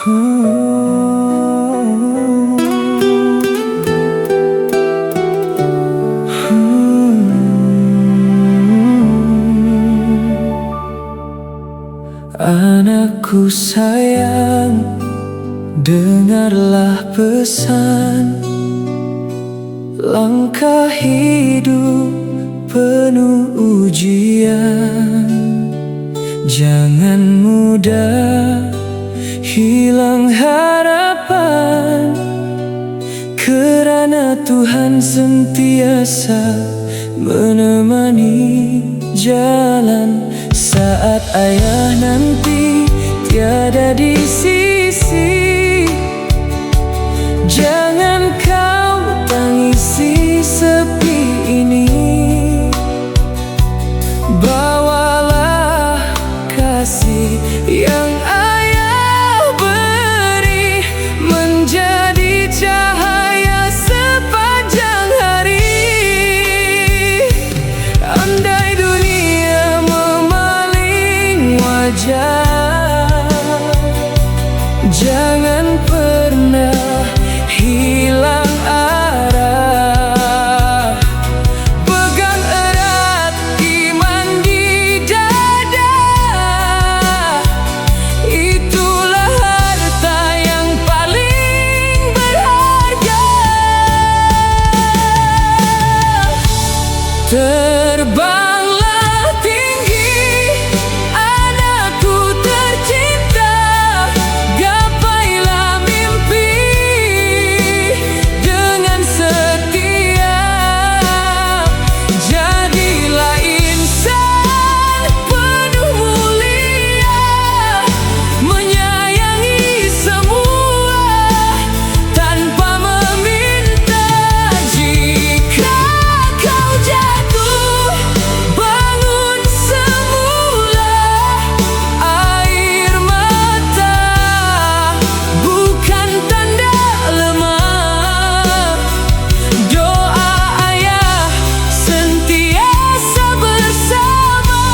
Anakku sayang, dengarlah pesan. Langkah hidup penuh ujian, jangan mudah hilang harapan, kerana Tuhan sentiasa menemani jalan. Saat ayah nanti tiada di sisi, jangan kau tangisi sepi ini. Bawalah kasih yang ayah beri menjadi cahaya sepanjang hari. Andai dunia memaling wajah, jangan pernah hilang arah. Pegang erat iman di dada, itulah harta yang paling berharga. Terbanglah tinggi, anakku tercinta, gapailah mimpi dengan setia. Jadilah insan penuh mulia, menyayangi semua tanpa meminta. Jika kau jatuh, bangun semula. Air mata bukan tanda lemah. Doa ayah sentiasa bersama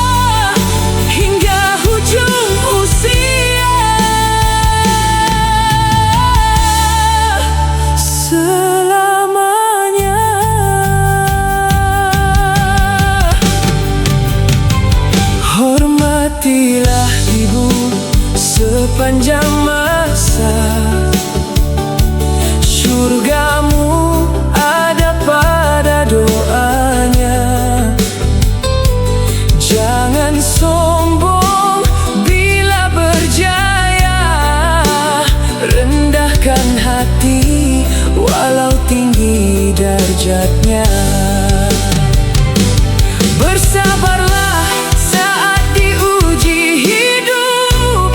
hingga hujung usia. Selamanya. Hormatilah ibu sepanjang masa. Surgamu ada pada doanya. Jangan sombong bila berjaya, rendahkan hati walau tinggi darjatnya. Bersabarlah saat diuji hidup,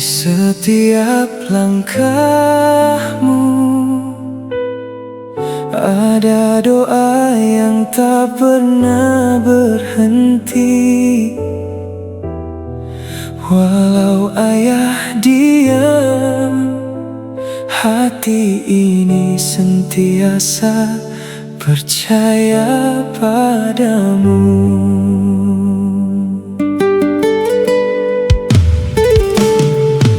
setiap langkahmu ada doa yang tak pernah berhenti. Walau ayah diam, hati ini sentiasa percaya padamu.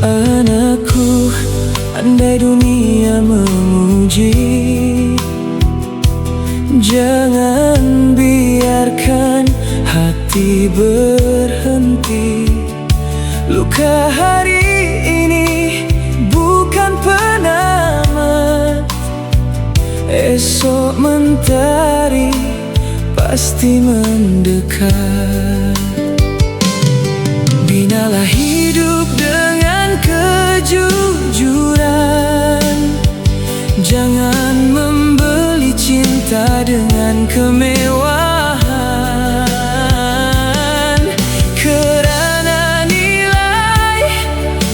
Anakku, andai dunia memuji, jangan biarkan hati berhenti. Luka hari ini bukan penamat, esok mentari pasti mendekat. Binalah hidup dengan kejujuran, jangan membeli cinta dengan kemewahan. Kerana nilai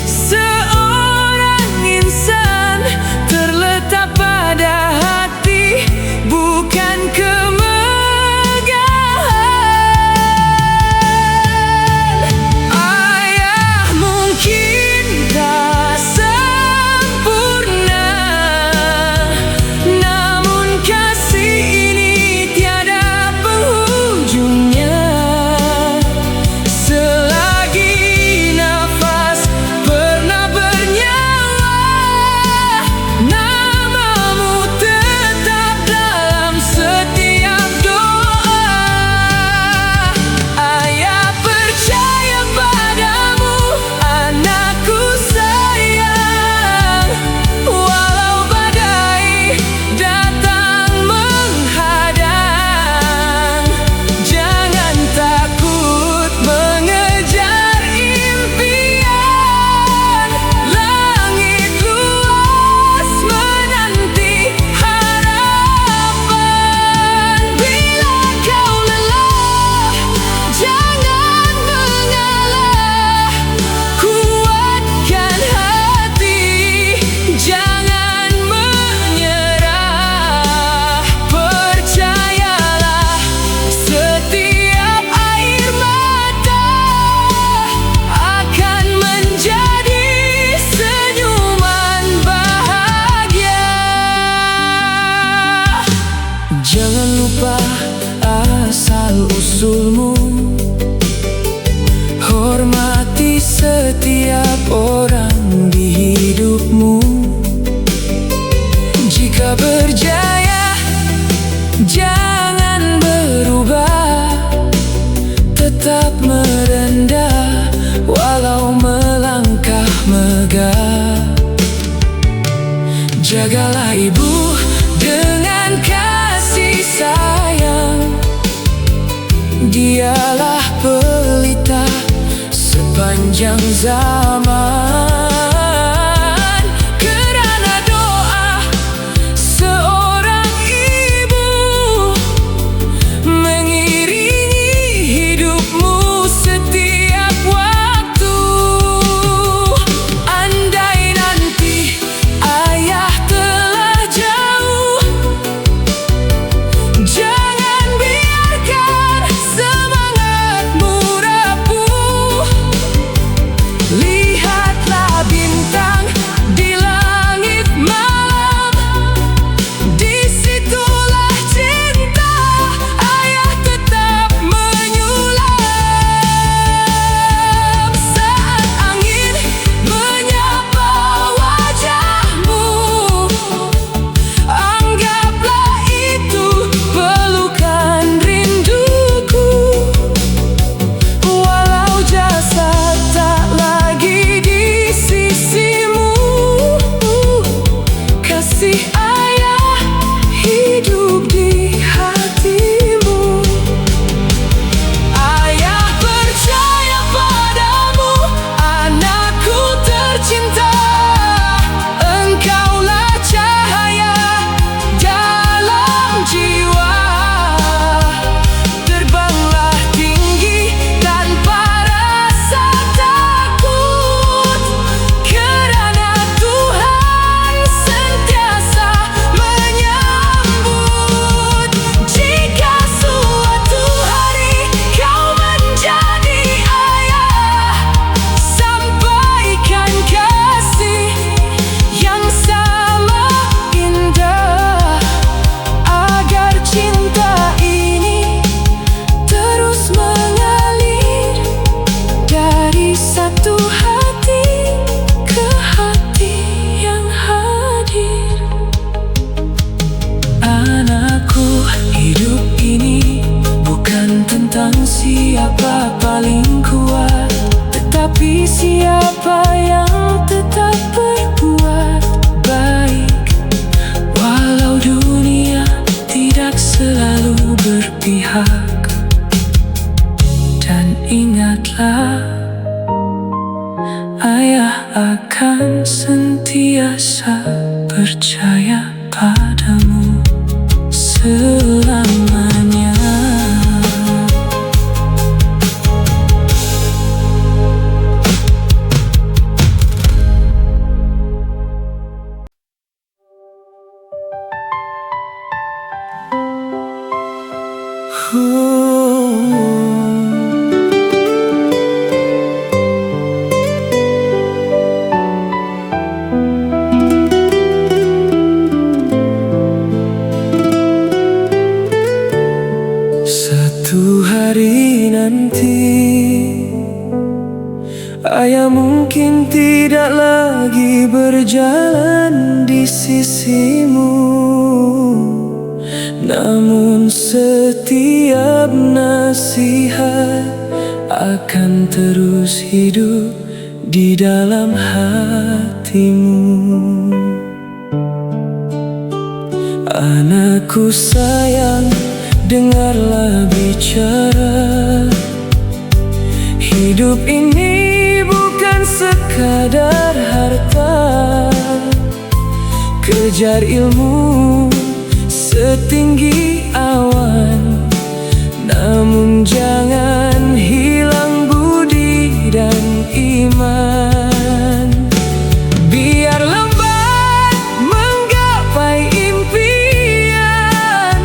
seorang insan terletak pada hati, bukan kemegahan. Ayah mungkin tak sempurna, namun kasih ini tiada penghujungnya. Selagi nafas pernah bernyawa, namamu tetap dalam setiap doa. Ayah percaya padamu, anakku sayang. Walau badai datang menghadang, jangan takut mengejar impian. Langit luas menanti harapan. Bila kau lelah, jangan mengalah. Kuatkan hati, jangan menyerah. Percayalah, setiap air mata akan menjadi senyuman bahagia. Jangan lupa asal usulmu, hormati setiap orang di hidupmu. Jika berjaya, jangan berubah, tetap merendah walau melangkah megah. Jagalah ibu dengan kasih sayang, dialah pelita sepanjang zaman. Kerana doa seorang ibu mengiringi hidupmu setiap waktu. Andai nanti ayah telah jauh, jangan biarkan semangatmu rapuh. Lihat siapa paling kuat, tetapi siapa yang tetap berbuat baik. Walau dunia tidak selalu berpihak. Dan ingatlah, ayah akan sentiasa percaya padamu selamanya. Satu hari nanti ayah mungkin tidak lagi berjalan di sisimu, namun setiap nasihat akan terus hidup di dalam hatimu. Anakku sayang, dengarlah bicara. Hidup ini bukan sekadar harta. Kejar ilmu setinggi awan, namun jangan hilang budi dan iman. Biar lambat menggapai impian,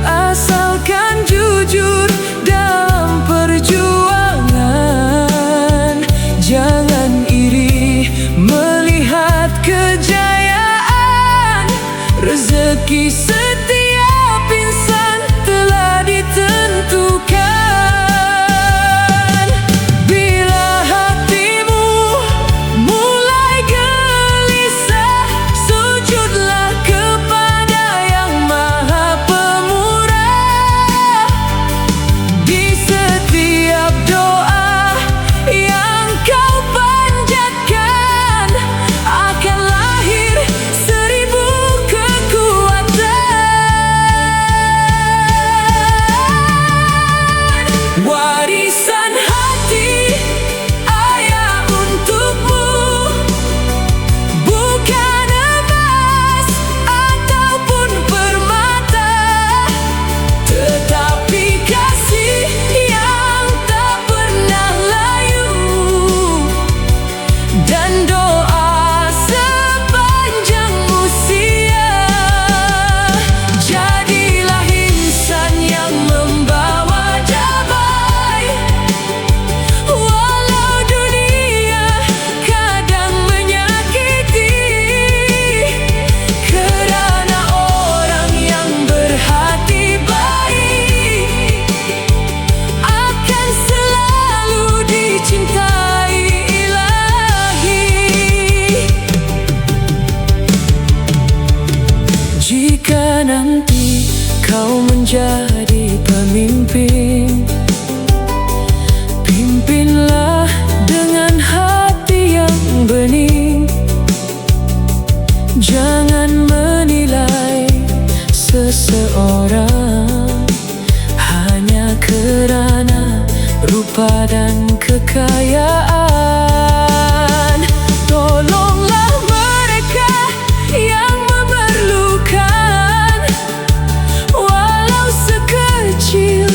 asalkan jujur dalam perjuangan. Jangan iri melihat kejayaan. Rezeki setiap insan telah ditentukan. Bila hatimu mulai gelisah, sujudlah kepada Yang Maha Pemurah. Di setiap doa yang kau panjatkan, akan lahir 1000 kekuatan. Warisan hati ayah untukmu bukan emas ataupun permata, tetapi kasih yang tak pernah layu dan doa sepanjang usia. Jadilah insan yang membawa damai, walau dunia kadang menyakiti. Kerana orang yang berhati baik akan selalu dicintai Ilahi. Jika nanti kau menjadi pemimpin, pimpinlah dengan hati yang bening. Jangan menilai seseorang hanya kerana rupa dan kekayaan. Tolonglah mereka yang memerlukan, walau sekecil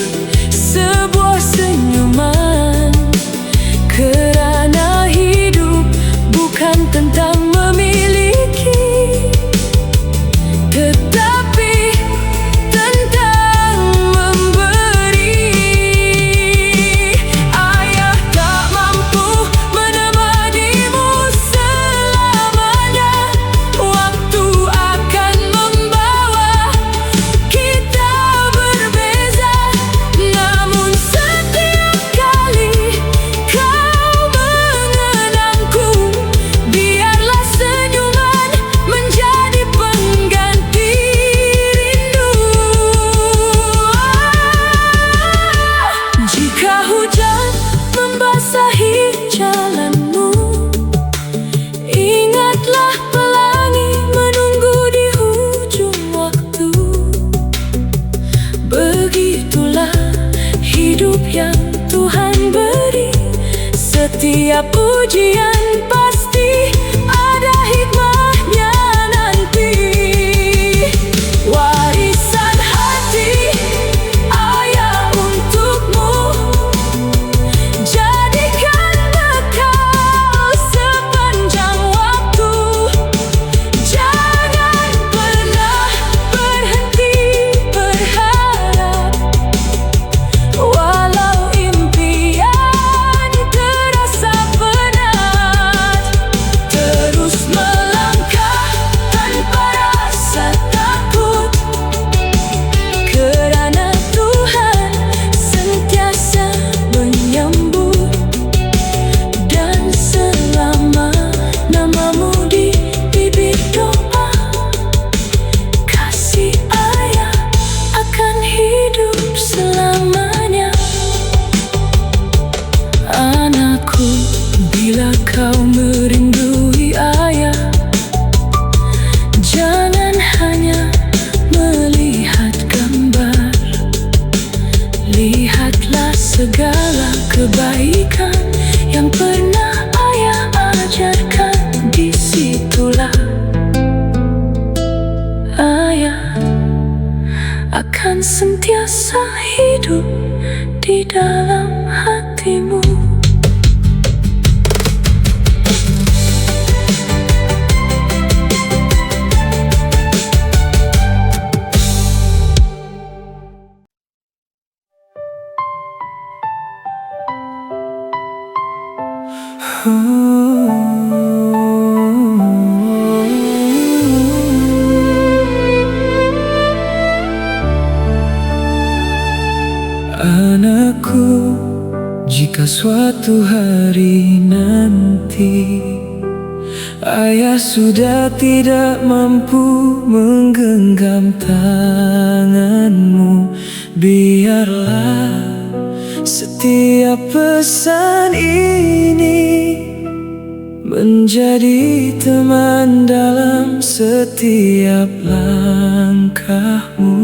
Setiap ujian pasti ada hikmahnya nanti. Warisan hati ayah untukmu, jadikan bekal sepanjang waktu. Jangan pernah berhenti berharap, walau impian terasa penat. Terus melangkah tanpa rasa takut, kerana Tuhan sentiasa menyambut. Dan selama namamu di bibir doa, kasih ayah akan hidup selamanya. Anakku, bila kau merindui ayah, jangan hanya melihat gambar. Lihatlah segala kebaikan yang pernah ayah ajarkan. Disitulah ayah akan sentiasa hidup di dalam hatimu. Anakku, jika suatu hari nanti ayah sudah tidak mampu menggenggam tanganmu, biarlah setiap pesan ini menjadi teman dalam setiap langkahmu.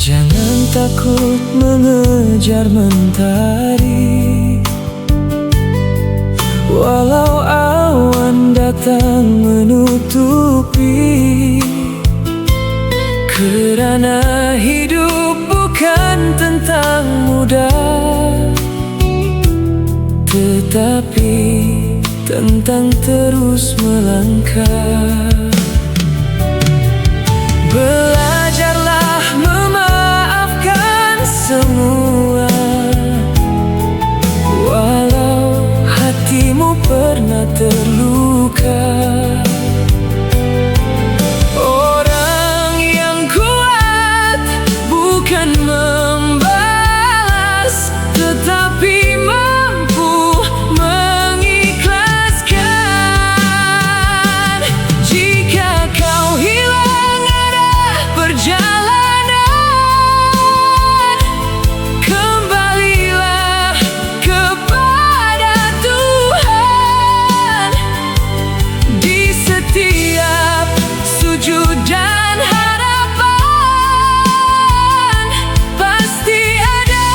Jangan takut mengejar mentari, walau awan datang menutupi. Kerana hidup bukan tentang mudah, tetapi tentang terus melangkah. Belajarlah memaafkan semua, walau hatimu pernah terluka. Orang yang kuat bukan membalas, tetapi mampu mengikhlaskan. Jika kau hilang arah perjalanan, kembalilah kepada Tuhan. Di setiap sujud dan harapan, pasti ada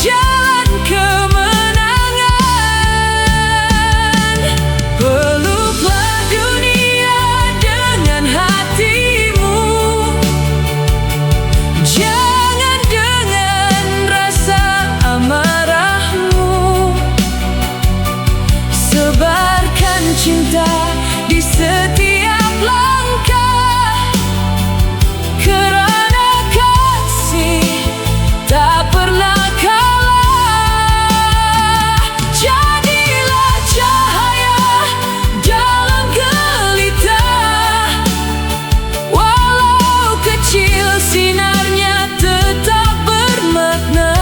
jalan kemenangan. Peluklah dunia dengan hatimu, jangan dengan rasa amarahmu. Sebarkan cinta di setiap langkah, kerana kasih tak pernah kalah. Jadilah cahaya dalam gelita, walau kecil sinarnya tetap bermakna.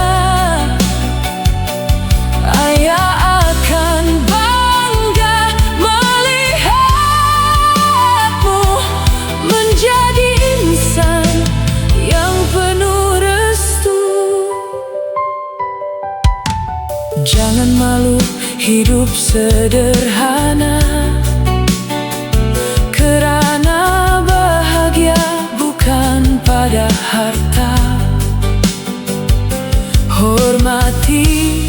Ayah akan bangga melihatmu menjadi insan yang penuh restu. Jangan malu hidup sederhana, kerana bahagia bukan pada harta. Hormati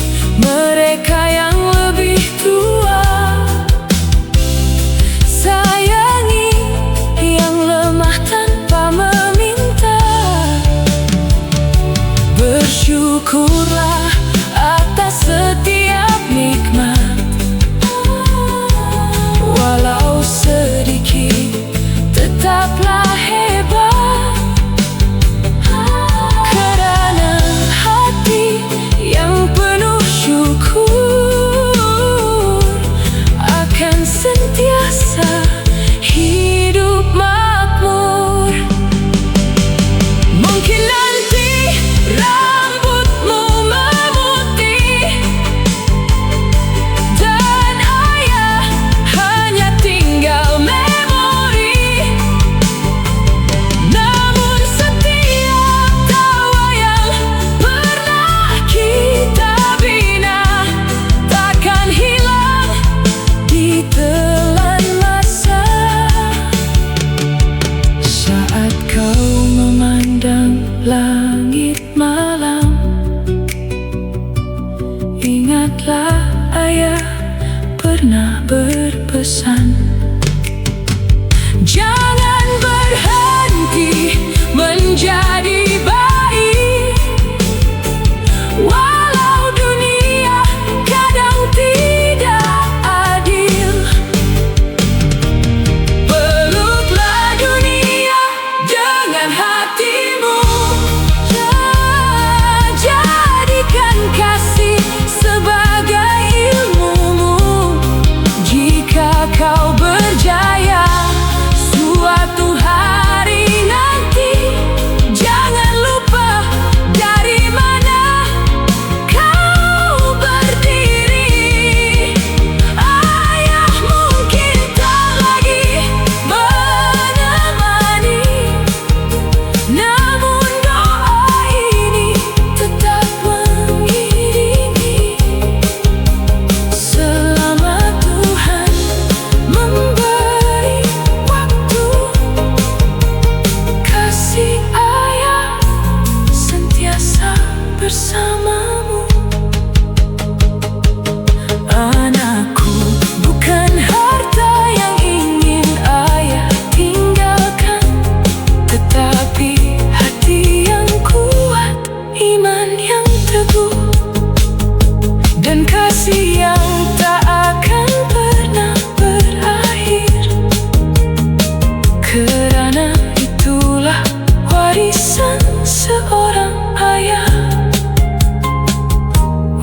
Kerana itulah warisan seorang ayah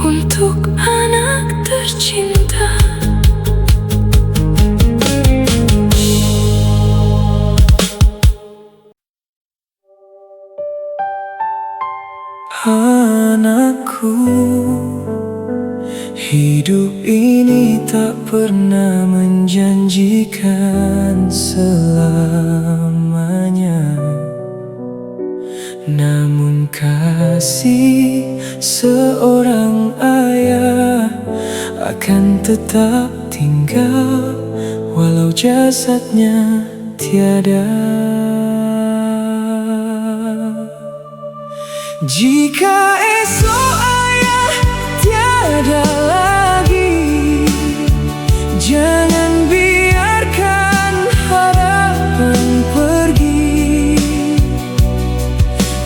untuk anak tercinta. Anakku, hidup ini tak pernah menjanjikan selamanya. Namun kasih seorang ayah akan tetap tinggal walau jasadnya tiada. Jika esok ayah tiada lagi, jangan biarkan harapan pergi.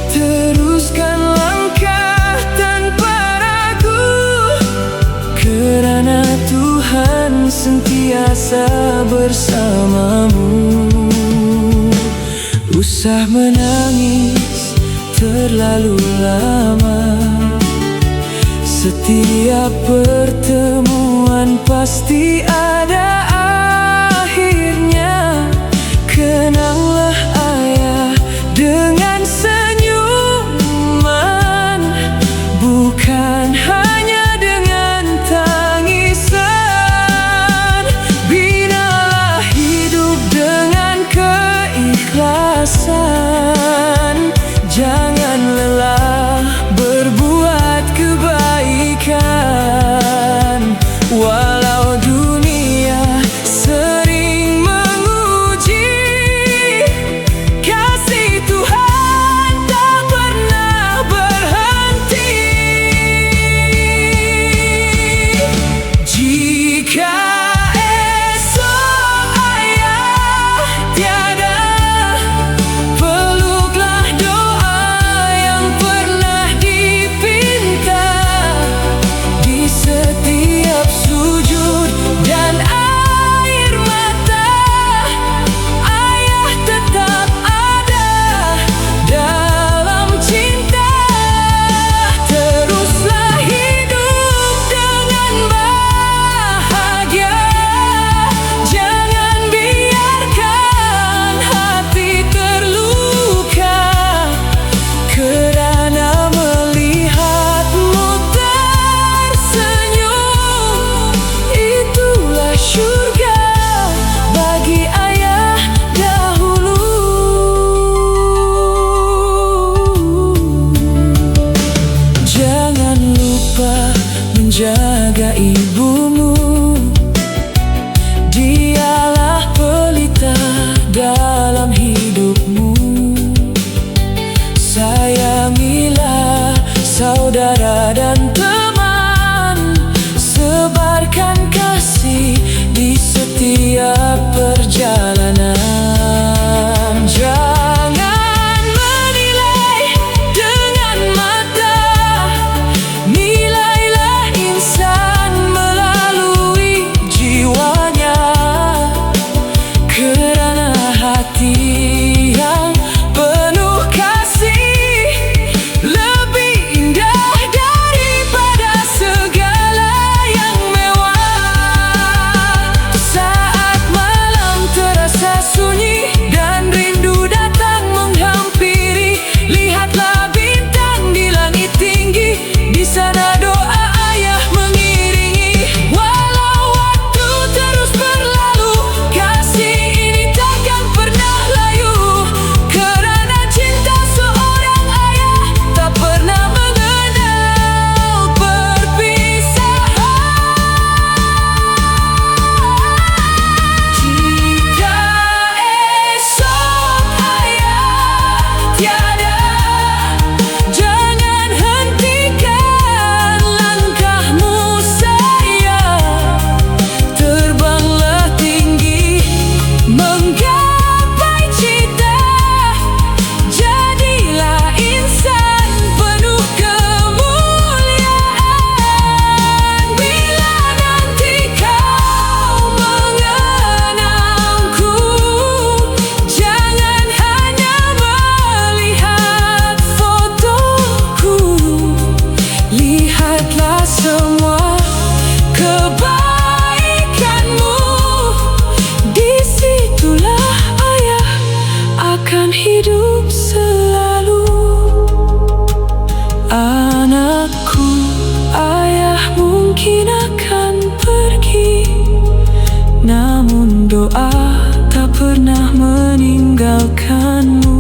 Teruskan langkah tanpa ragu, kerana Tuhan sentiasa bersamamu. Usah menangis terlalu lama, setiap pertemuan pasti ada akhirnya. Kenanglah ayah dengan senyuman, bukan hanya dengan tangisan. Binalah hidup dengan keikhlasan, jangan lelah berbuat kebaikan. Walau dunia sering menguji, kasih Tuhan tak pernah berhenti. Jika esok ayah tiada, peluklah doa yang pernah dipinta. Di setiap sujud dan air mata, ayah tetap ada dalam cinta. Teruslah hidup dengan bahagia, jangan biarkan hati terluka. Kerana melihatmu tersenyum, itulah syurga bagi ayah dahulu. Jangan lupa menjaga ibumu, dialah pelita dalam hidupmu. Sayangilah saudara dan teman, sebarkan kasih di setiap perjalanan. Jangan menilai dengan mata, nilailah insan melalui jiwanya. Kerana hati yang penuh kasih lebih indah daripada segala yang mewah. Saat malam terasa sunyi dan rindu datang menghampiri, lihatlah bintang di langit tinggi, di sana doa ayah mengiringi. Walau waktu terus berlalu, kasih ini takkan pernah layu. Kerana cinta seorang ayah tak pernah mengenal perpisahan. Jika esok ayah tiada, jangan hentikan langkahmu sayang. Terbanglah tinggi menggapai cita, jadilah insan penuh kemuliaan. Bila nanti kau mengenangku, jangan hidup selalu. Anakku, ayah mungkin akan pergi, namun doa tak pernah meninggalkanmu.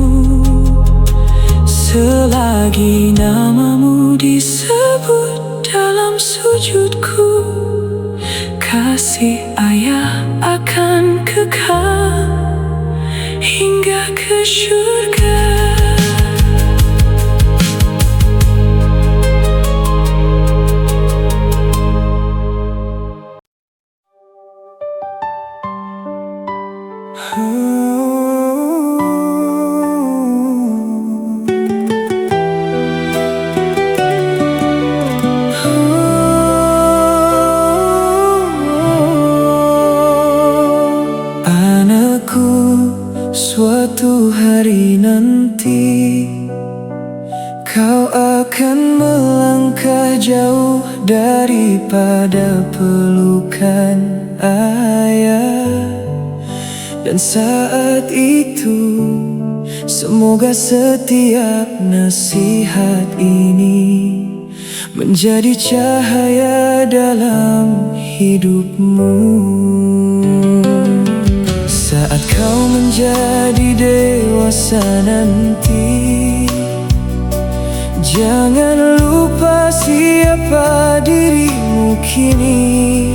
Selagi namamu disebut dalam sujudku, kasih ayah akan kekal hingga ke surga. Suatu hari nanti kau akan melangkah jauh daripada pelukan ayah. Dan saat itu semoga setiap nasihat ini menjadi cahaya dalam hidupmu. Saat kau menjadi dewasa nanti, jangan lupa siapa dirimu kini.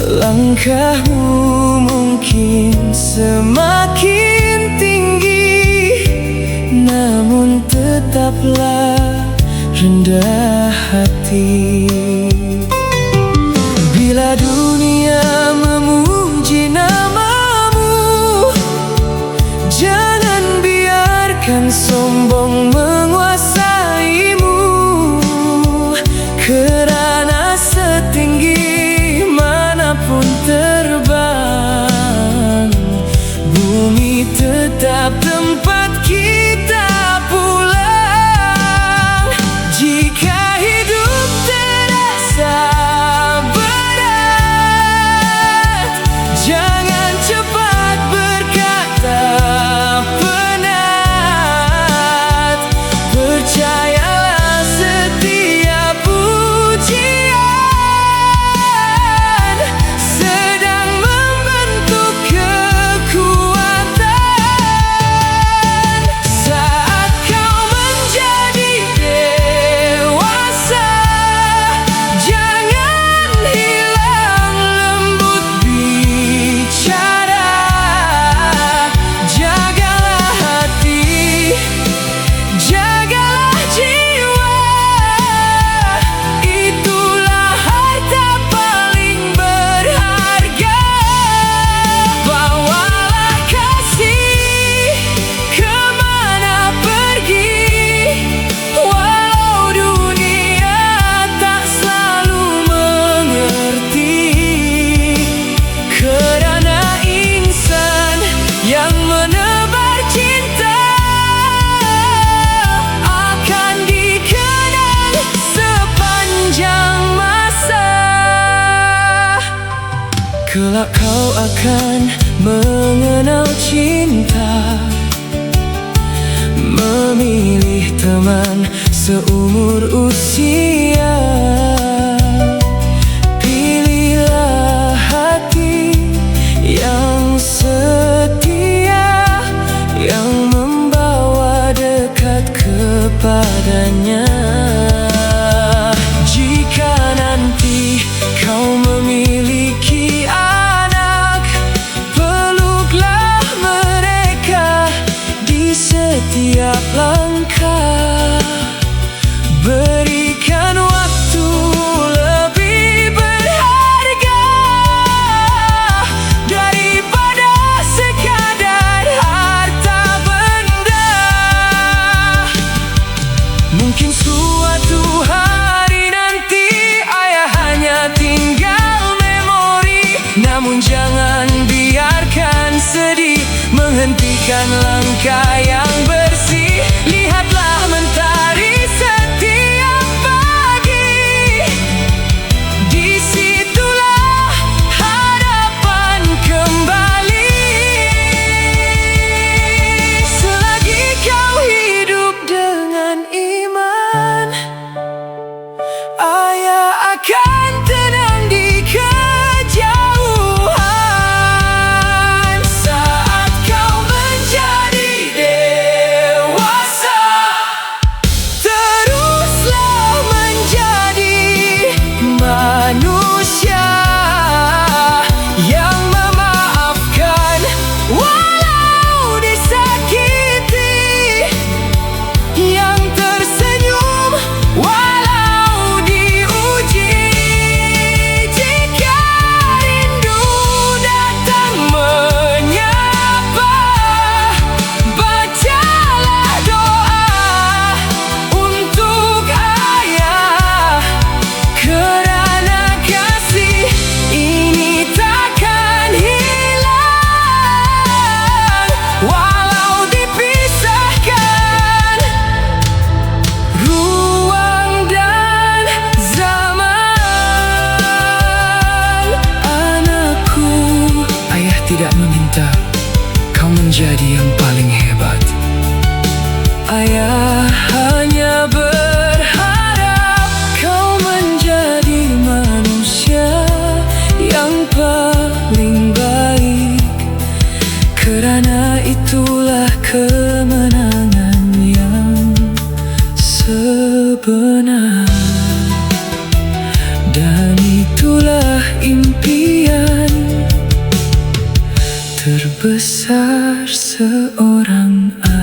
Langkahmu mungkin semakin tinggi, namun tetaplah rendah hati. Bila dunia memuji namamu, jangan biarkan sombong menguasaimu. Kerana setinggi manapun terbang, bumi tetap tempat kita pulang. Jika hidup terasa berat, jangan cepat berkata penat. Percayalah setiap pujian sedang membentuk kekuatan. Saat kau menjadi dewasa, jangan hilang lembut bicara. Jagalah hati, jagalah jiwa, itulah harta paling berharga. Bawalah kasih kemana pergi, walau dunia tak selalu mengerti. Kerana insan yang menebar cinta akan dikenang sepanjang masa. Kelak kau akan mengenal cinta, memilih teman seumur usia. Pilihlah hati yang setia, yang membawa dekat kepadanya. Jika nanti kau memiliki anak, peluklah mereka di setiap langkah. Berikan waktu lebih berharga daripada sekadar harta benda. Mungkin suatu hari nanti ayah hanya tinggal memori, namun jangan biarkan sedih menghentikan langkah yang bersih. Lihatlah mentari setiap pagi, disitulah harapan kembali. benar. Dan itulah impian terbesar seorang anak.